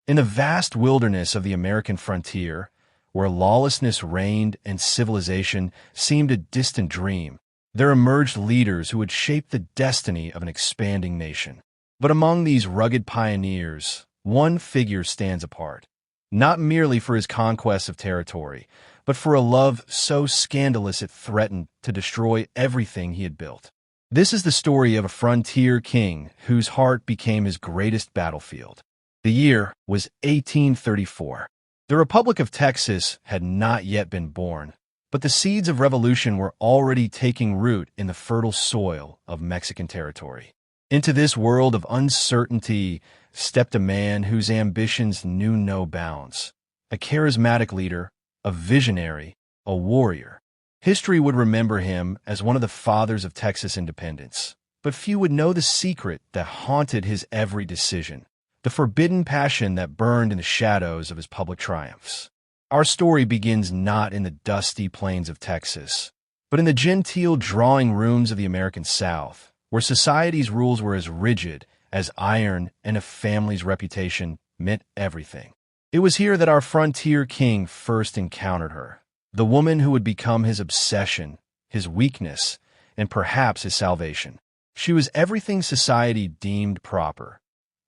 In the vast wilderness of the American frontier, where lawlessness reigned and civilization seemed a distant dream, there emerged leaders who would shape the destiny of an expanding nation. But among these rugged pioneers, one figure stands apart, not merely for his conquest of territory, but for a love so scandalous it threatened to destroy everything he had built. This is the story of a frontier king whose heart became his greatest battlefield. The year was 1834. The Republic of Texas had not yet been born, but the seeds of revolution were already taking root in the fertile soil of Mexican territory. Into this world of uncertainty stepped a man whose ambitions knew no bounds, a charismatic leader, a visionary, a warrior. History would remember him as one of the fathers of Texas independence, but few would know the secret that haunted his every decision, the forbidden passion that burned in the shadows of his public triumphs. Our story begins not in the dusty plains of Texas, but in the genteel drawing rooms of the American South, where society's rules were as rigid as iron and a family's reputation meant everything. It was here that our frontier king first encountered her, the woman who would become his obsession, his weakness, and perhaps his salvation. She was everything society deemed proper.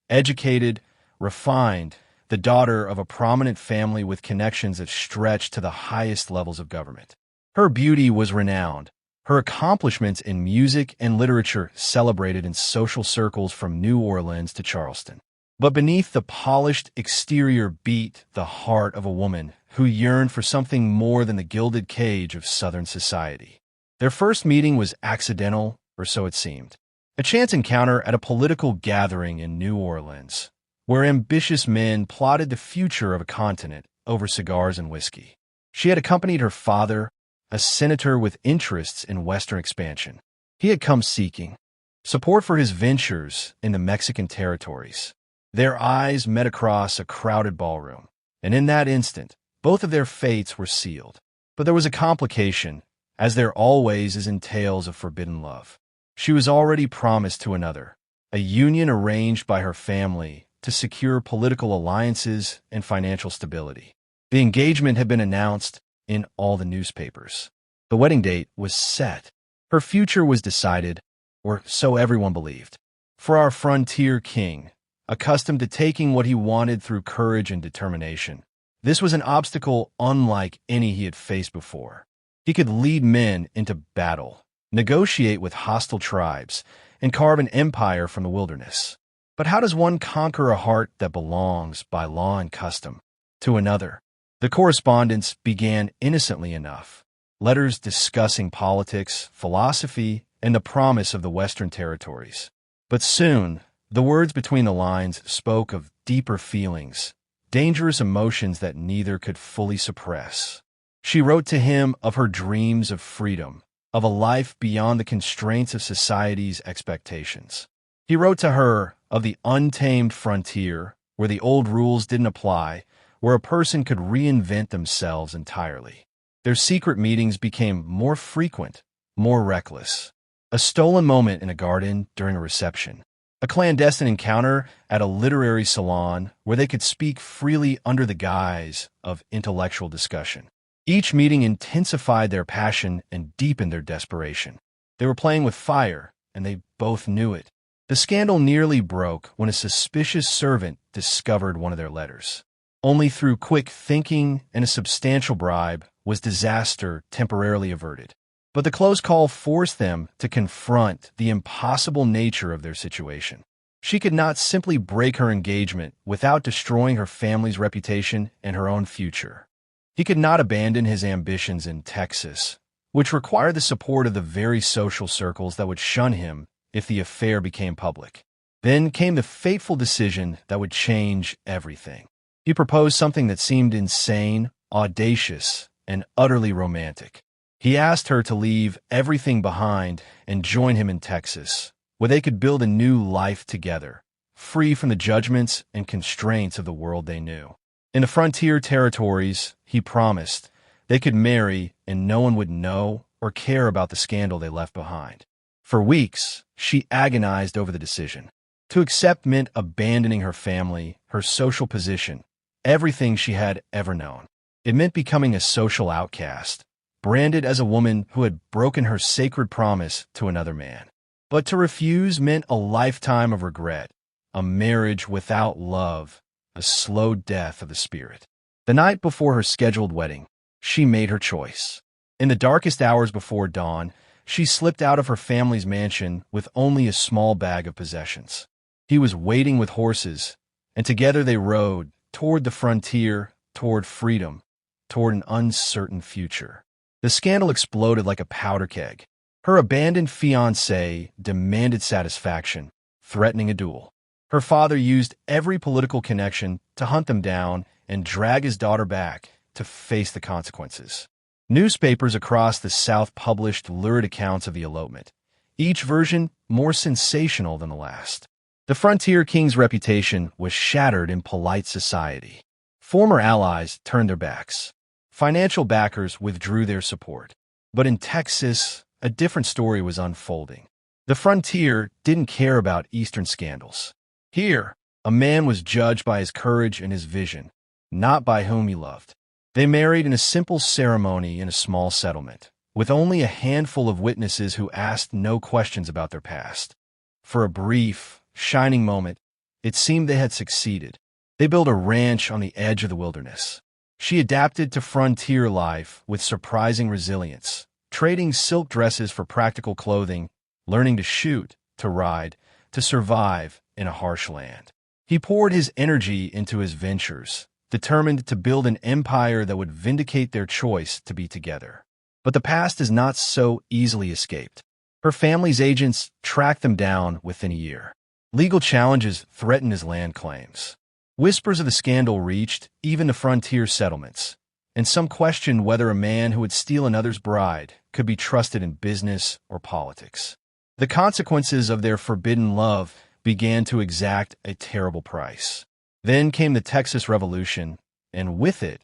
Educated, refined, the daughter of a prominent family with connections that stretched to the highest levels of government. Her beauty was renowned, her accomplishments in music and literature celebrated in social circles from New Orleans to Charleston. But beneath the polished exterior beat the heart of a woman who yearned for something more than the gilded cage of Southern society. Their first meeting was accidental, or so it seemed. A chance encounter at a political gathering in New Orleans, where ambitious men plotted the future of a continent over cigars and whiskey. She had accompanied her father, a senator with interests in Western expansion. He had come seeking support for his ventures in the Mexican territories. Their eyes met across a crowded ballroom, and in that instant, both of their fates were sealed. But there was a complication, as there always is in tales of forbidden love. She was already promised to another, a union arranged by her family to secure political alliances and financial stability. The engagement had been announced in all the newspapers. The wedding date was set. Her future was decided, or so everyone believed. For our frontier king, accustomed to taking what he wanted through courage and determination, this was an obstacle unlike any he had faced before. He could lead men into battle, negotiate with hostile tribes, and carve an empire from the wilderness. But how does one conquer a heart that belongs, by law and custom, to another? The correspondence began innocently enough. Letters discussing politics, philosophy, and the promise of the Western territories. But soon, the words between the lines spoke of deeper feelings, dangerous emotions that neither could fully suppress. She wrote to him of her dreams of freedom, of a life beyond the constraints of society's expectations. He wrote to her of the untamed frontier, where the old rules didn't apply, where a person could reinvent themselves entirely. Their secret meetings became more frequent, more reckless. A stolen moment in a garden during a reception. A clandestine encounter at a literary salon where they could speak freely under the guise of intellectual discussion. Each meeting intensified their passion and deepened their desperation. They were playing with fire, and they both knew it. The scandal nearly broke when a suspicious servant discovered one of their letters. Only through quick thinking and a substantial bribe was disaster temporarily averted. But the close call forced them to confront the impossible nature of their situation. She could not simply break her engagement without destroying her family's reputation and her own future. He could not abandon his ambitions in Texas, which required the support of the very social circles that would shun him if the affair became public. Then came the fateful decision that would change everything. He proposed something that seemed insane, audacious, and utterly romantic. He asked her to leave everything behind and join him in Texas, where they could build a new life together, free from the judgments and constraints of the world they knew. In the frontier territories, he promised, they could marry and no one would know or care about the scandal they left behind. For weeks, she agonized over the decision. To accept meant abandoning her family, her social position, everything she had ever known. It meant becoming a social outcast, branded as a woman who had broken her sacred promise to another man. But to refuse meant a lifetime of regret, a marriage without love, a slow death of the spirit. The night before her scheduled wedding, she made her choice. In the darkest hours before dawn, she slipped out of her family's mansion with only a small bag of possessions. He was waiting with horses, and together they rode toward the frontier, toward freedom, toward an uncertain future. The scandal exploded like a powder keg. Her abandoned fiancé demanded satisfaction, threatening a duel. Her father used every political connection to hunt them down and drag his daughter back to face the consequences. Newspapers across the South published lurid accounts of the elopement, each version more sensational than the last. The frontier king's reputation was shattered in polite society. Former allies turned their backs. Financial backers withdrew their support. But in Texas, a different story was unfolding. The frontier didn't care about Eastern scandals. Here, a man was judged by his courage and his vision, not by whom he loved. They married in a simple ceremony in a small settlement, with only a handful of witnesses who asked no questions about their past. For a brief, shining moment, it seemed they had succeeded. They built a ranch on the edge of the wilderness. She adapted to frontier life with surprising resilience, trading silk dresses for practical clothing, learning to shoot, to ride, to survive in a harsh land. He poured his energy into his ventures, determined to build an empire that would vindicate their choice to be together. But the past is not so easily escaped. Her family's agents tracked them down within a year. Legal challenges threatened his land claims. Whispers of the scandal reached even the frontier settlements, and some questioned whether a man who would steal another's bride could be trusted in business or politics. The consequences of their forbidden love began to exact a terrible price. Then came the Texas Revolution, and with it,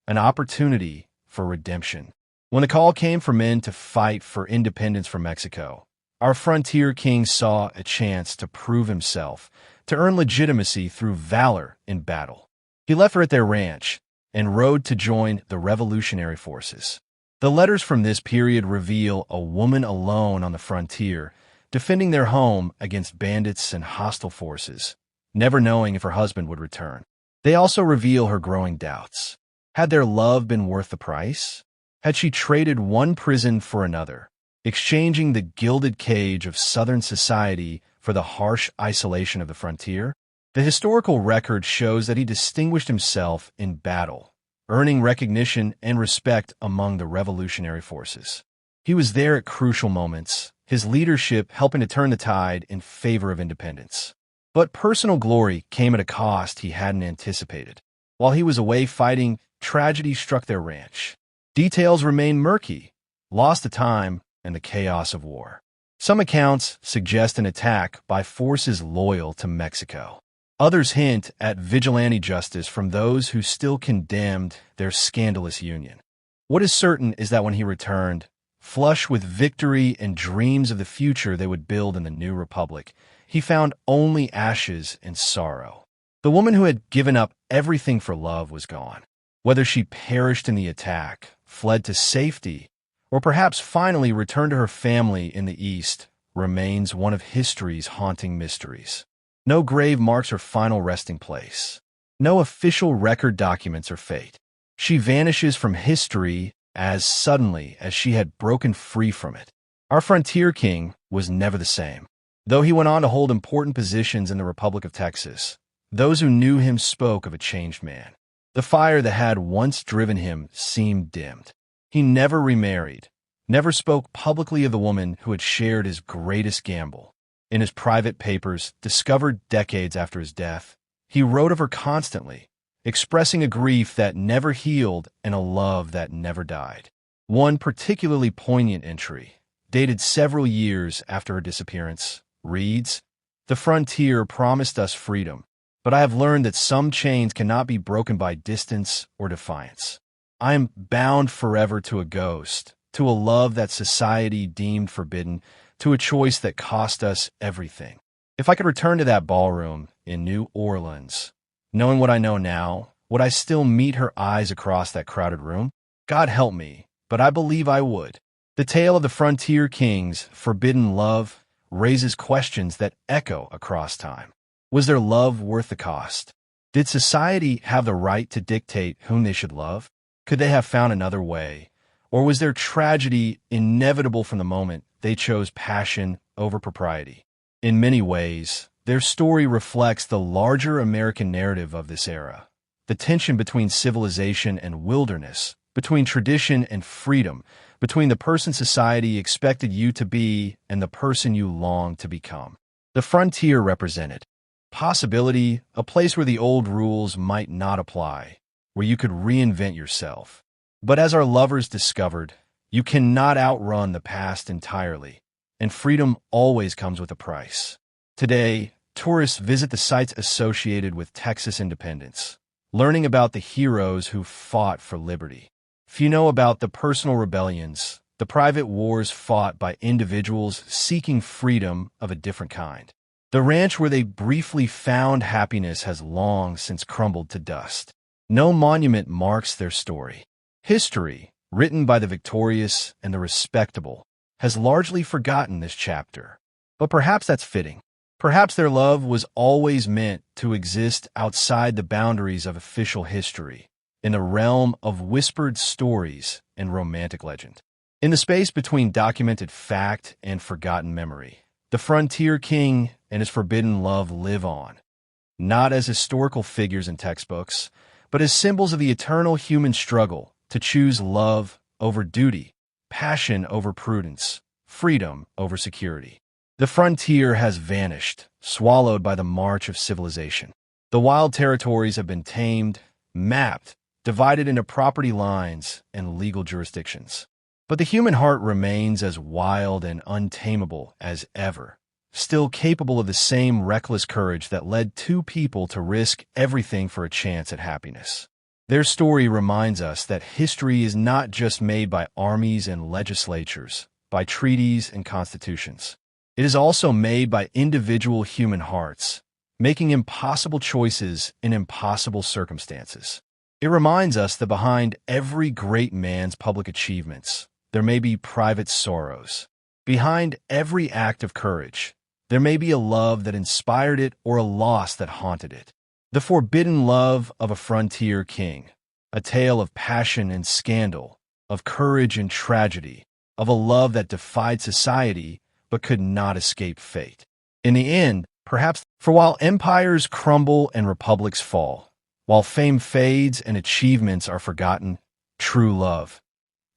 an opportunity for redemption. When the call came for men to fight for independence from Mexico, our frontier king saw a chance to prove himself, to earn legitimacy through valor in battle. He left her at their ranch and rode to join the revolutionary forces. The letters from this period reveal a woman alone on the frontier, defending their home against bandits and hostile forces, never knowing if her husband would return. They also reveal her growing doubts. Had their love been worth the price? Had she traded one prison for another, exchanging the gilded cage of Southern society for the harsh isolation of the frontier? The historical record shows that he distinguished himself in battle, earning recognition and respect among the revolutionary forces. He was there at crucial moments, his leadership helping to turn the tide in favor of independence. But personal glory came at a cost he hadn't anticipated. While he was away fighting, tragedy struck their ranch. Details remain murky, lost to time and the chaos of war. Some accounts suggest an attack by forces loyal to Mexico. Others hint at vigilante justice from those who still condemned their scandalous union. What is certain is that when he returned, flush with victory and dreams of the future they would build in the new republic, he found only ashes and sorrow. The woman who had given up everything for love was gone. Whether she perished in the attack, fled to safety, or perhaps finally returned to her family in the East, remains one of history's haunting mysteries. No grave marks her final resting place. No official record documents her fate. She vanishes from history as suddenly as she had broken free from it. Our frontier king was never the same. Though he went on to hold important positions in the Republic of Texas, those who knew him spoke of a changed man. The fire that had once driven him seemed dimmed. He never remarried, never spoke publicly of the woman who had shared his greatest gamble. In his private papers, discovered decades after his death, he wrote of her constantly, expressing a grief that never healed and a love that never died. One particularly poignant entry, dated several years after her disappearance, reads, "The frontier promised us freedom, but I have learned that some chains cannot be broken by distance or defiance. I am bound forever to a ghost, to a love that society deemed forbidden, to a choice that cost us everything. If I could return to that ballroom in New Orleans, knowing what I know now, would I still meet her eyes across that crowded room? God help me, but I believe I would. The tale of the Frontier King's forbidden love raises questions that echo across time. Was their love worth the cost? Did society have the right to dictate whom they should love? Could they have found another way? Or was their tragedy inevitable from the moment they chose passion over propriety? In many ways, their story reflects the larger American narrative of this era. The tension between civilization and wilderness, between tradition and freedom, between the person society expected you to be and the person you long to become. The frontier represented possibility, a place where the old rules might not apply, where you could reinvent yourself. But as our lovers discovered, you cannot outrun the past entirely, and freedom always comes with a price. Today, tourists visit the sites associated with Texas independence, learning about the heroes who fought for liberty. Few know about the personal rebellions, the private wars fought by individuals seeking freedom of a different kind. The ranch where they briefly found happiness has long since crumbled to dust. No monument marks their story. History, written by the victorious and the respectable, has largely forgotten this chapter. But perhaps that's fitting. Perhaps their love was always meant to exist outside the boundaries of official history, in the realm of whispered stories and romantic legend. In the space between documented fact and forgotten memory, the Frontier King and his forbidden love live on, not as historical figures in textbooks, but as symbols of the eternal human struggle to choose love over duty, passion over prudence, freedom over security. The frontier has vanished, swallowed by the march of civilization. The wild territories have been tamed, mapped, divided into property lines and legal jurisdictions. But the human heart remains as wild and untamable as ever, still capable of the same reckless courage that led two people to risk everything for a chance at happiness. Their story reminds us that history is not just made by armies and legislatures, by treaties and constitutions. It is also made by individual human hearts, making impossible choices in impossible circumstances. It reminds us that behind every great man's public achievements, there may be private sorrows. Behind every act of courage, there may be a love that inspired it or a loss that haunted it. The forbidden love of a frontier king, a tale of passion and scandal, of courage and tragedy, of a love that defied society but could not escape fate. In the end, perhaps, for while empires crumble and republics fall, while fame fades and achievements are forgotten, true love,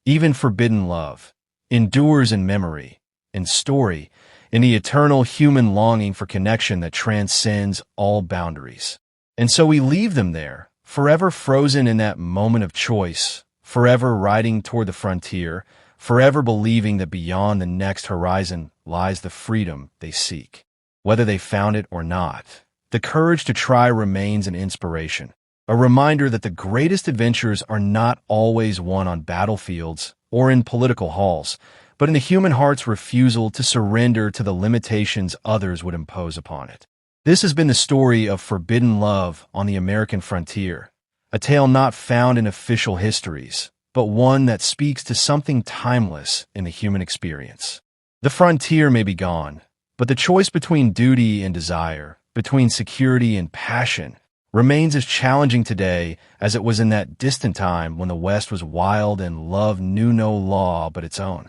even forbidden love, endures in memory, in story, in the eternal human longing for connection that transcends all boundaries. And so we leave them there, forever frozen in that moment of choice, forever riding toward the frontier, forever believing that beyond the next horizon lies the freedom they seek. Whether they found it or not, the courage to try remains an inspiration, a reminder that the greatest adventures are not always won on battlefields or in political halls, but in the human heart's refusal to surrender to the limitations others would impose upon it. This has been the story of forbidden love on the American frontier, a tale not found in official histories, but one that speaks to something timeless in the human experience. The frontier may be gone, but the choice between duty and desire, between security and passion, remains as challenging today as it was in that distant time when the West was wild and love knew no law but its own.